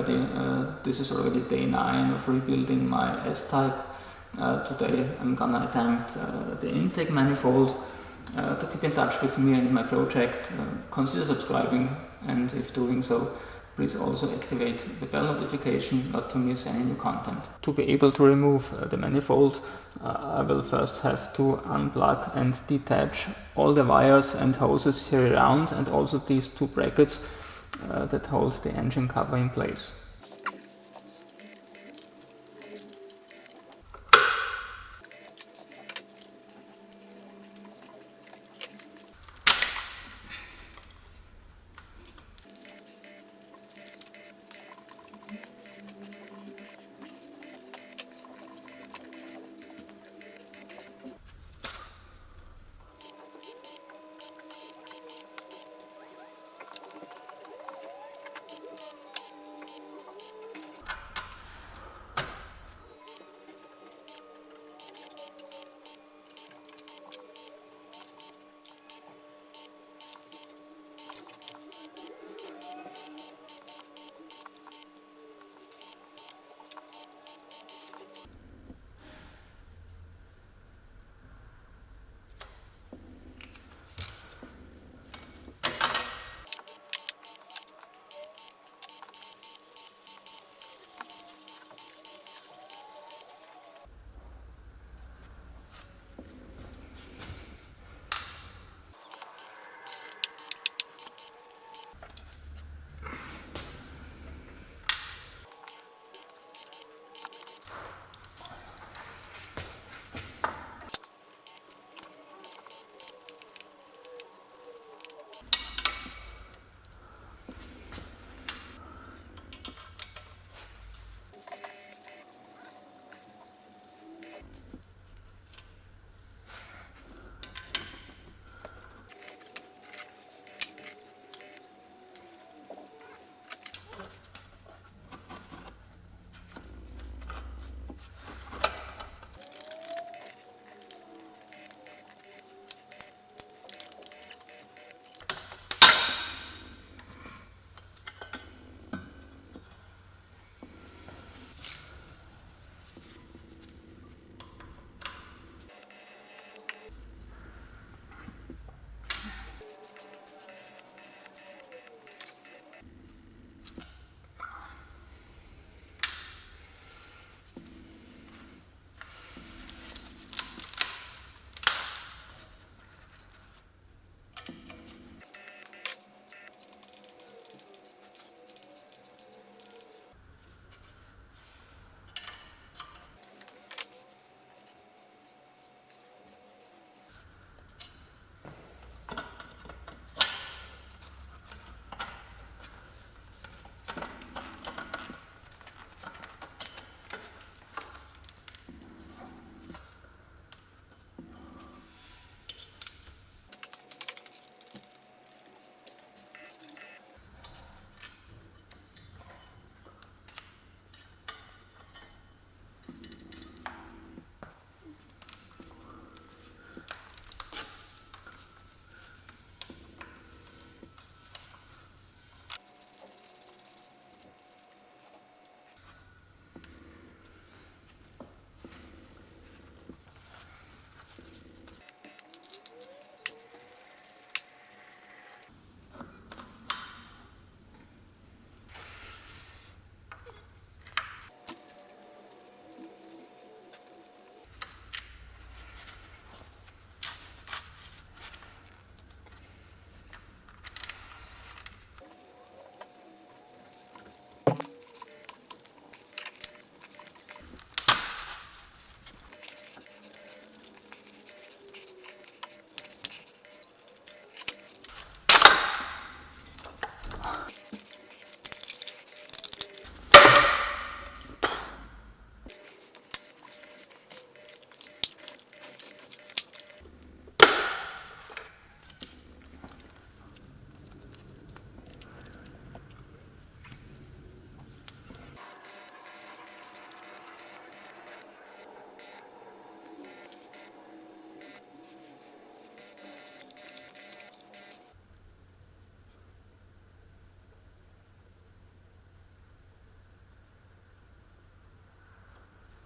already. This is already day 9 of rebuilding my S-Type. Today I'm gonna attempt the intake manifold. To keep in touch with me and my project, consider subscribing, and if doing so, please also activate the bell notification not to miss any new content. To be able to remove the manifold, I will first have to unplug and detach all the wires and hoses here around, and also these 2 brackets that hold the engine cover in place.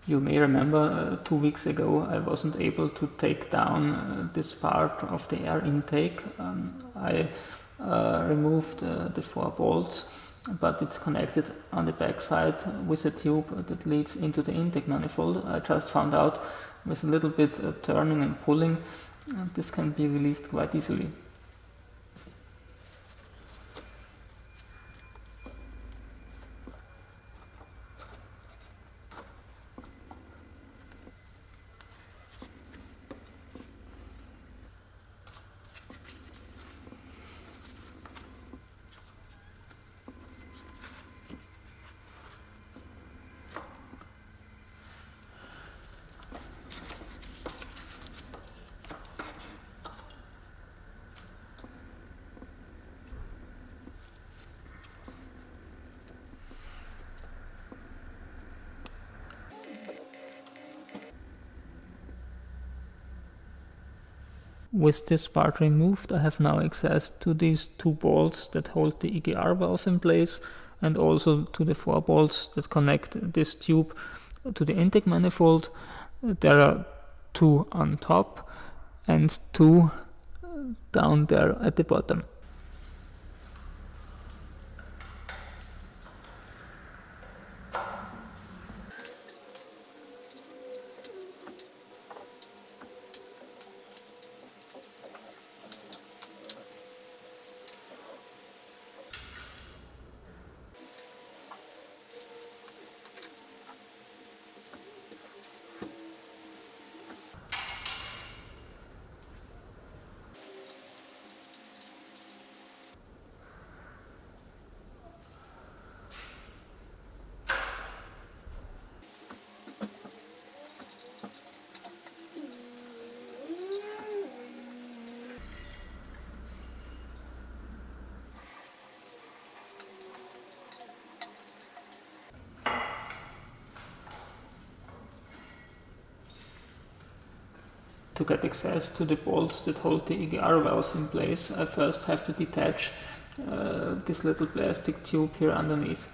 You may remember 2 weeks ago I wasn't able to take down this part of the air intake. I removed the 4 bolts, but it's connected on the back side with a tube that leads into the intake manifold. I just found out with a little bit turning and pulling, this can be released quite easily. With this part removed, I have now access to these 2 bolts that hold the EGR valve in place, and also to the 4 bolts that connect this tube to the intake manifold. There are 2 on top and 2 down there at the bottom. To get access to the bolts that hold the EGR valve in place, I first have to detach this little plastic tube here underneath.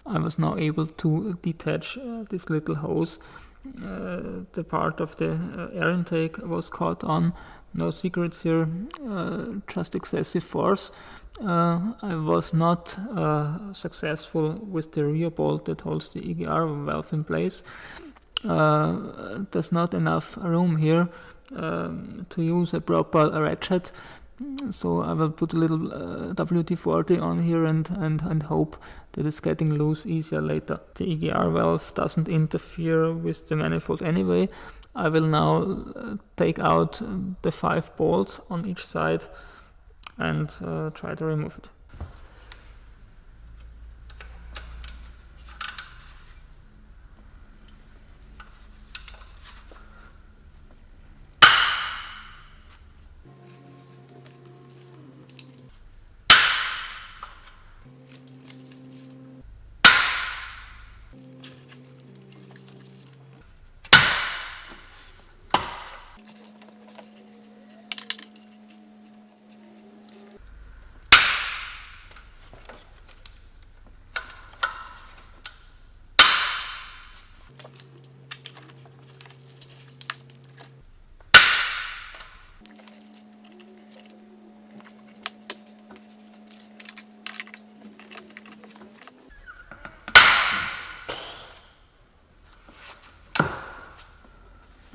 I was now able to detach this little hose. The part of the air intake was caught on. No secrets here, just excessive force. I was not successful with the rear bolt that holds the EGR valve in place. There's not enough room here to use a proper ratchet. So I will put a little WD-40 on here and hope that it's getting loose easier later. The EGR valve doesn't interfere with the manifold anyway. I will now take out the 5 bolts on each side and try to remove it.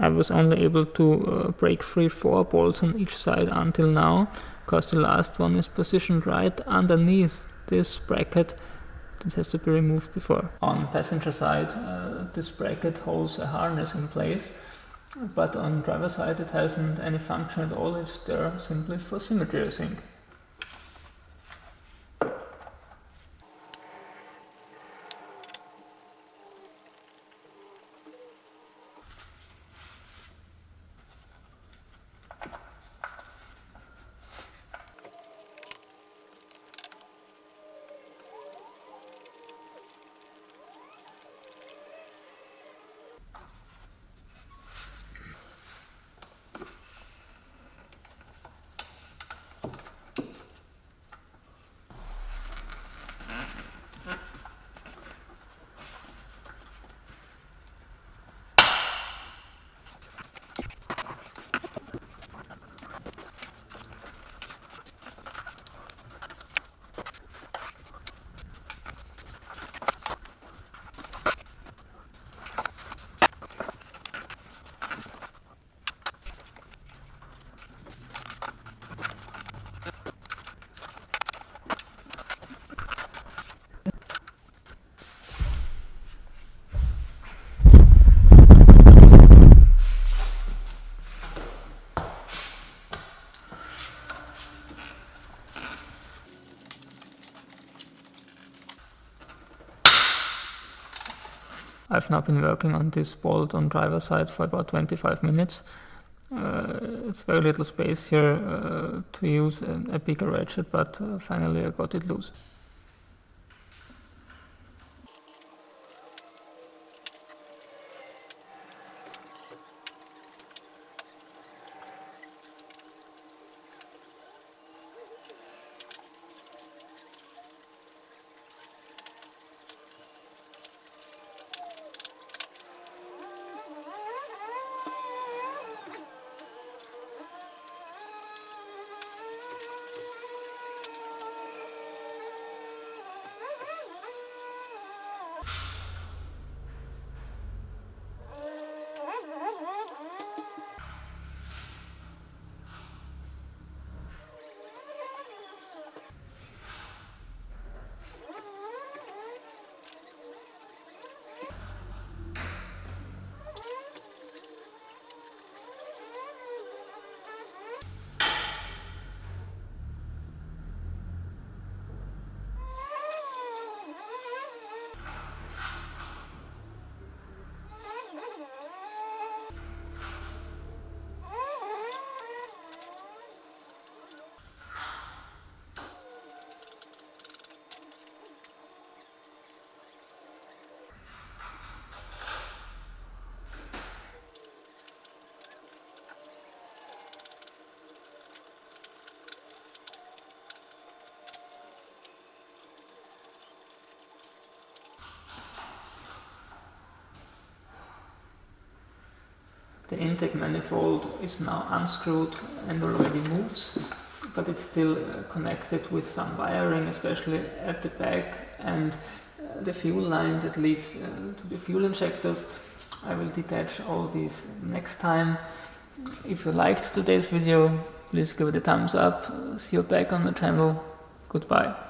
I was only able to break free 4 bolts on each side until now, because the last one is positioned right underneath this bracket that has to be removed before. On passenger side, this bracket holds a harness in place, but on driver side it hasn't any function at all, it's there simply for symmetry, I think. I've now been working on this bolt on driver side for about 25 minutes. It's very little space here to use a bigger ratchet, but finally I got it loose. The intake manifold is now unscrewed and already moves, but it's still connected with some wiring, especially at the back, and the fuel line that leads to the fuel injectors. I will detach all these next time. If you liked today's video, please give it a thumbs up. See you back on the channel. Goodbye.